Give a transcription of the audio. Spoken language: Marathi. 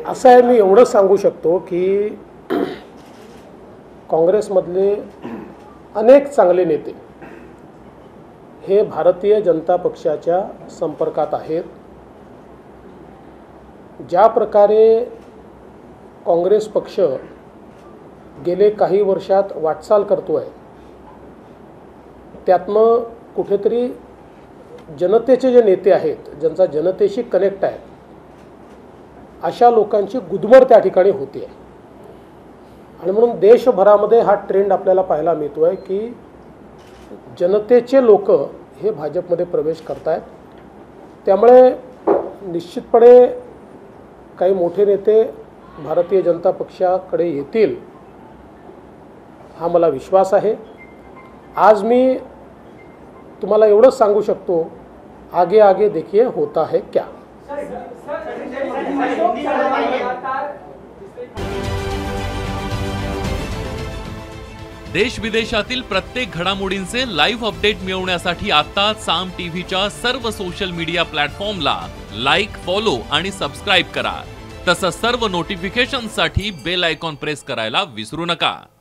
असं आहे, मी एवढं सांगू शकतो की काँग्रेसमधले अनेक चांगले नेते हे भारतीय जनता पक्षाच्या संपर्कात आहेत। ज्या प्रकारे काँग्रेस पक्ष गेले काही वर्षात वाटचाल करतोय त्यातनं कुठेतरी जनतेचे जे नेते आहेत, ज्यांचा जनतेशी कनेक्ट आहे, अशा लोकांची गुदमर त्या ठिकाणी होते। आणि म्हणून देशभरामध्ये हा ट्रेंड आपल्याला पाहायला मिळतोय की जनतेचे लोक हे भाजपमध्ये प्रवेश करतायत। त्यामुळे निश्चितपणे काही मोठे नेते भारतीय जनता पक्षाकडे येतील हा मला विश्वास आहे। आज मी तुम्हाला एवढंच सांगू शकतो, आगे आगे देखिए होता है क्या। देश विदेशातील प्रत्येक घडामोडींचे लाईव्ह अपडेट मिळवण्यासाठी आता साम टीव्हीच्या सर्व सोशल मीडिया प्लॅटफॉर्मला लाईक, फॉलो आणि सबस्क्राईब करा। तसंच सर्व नोटिफिकेशनसाठी बेल आयकॉन प्रेस करायला विसरू नका।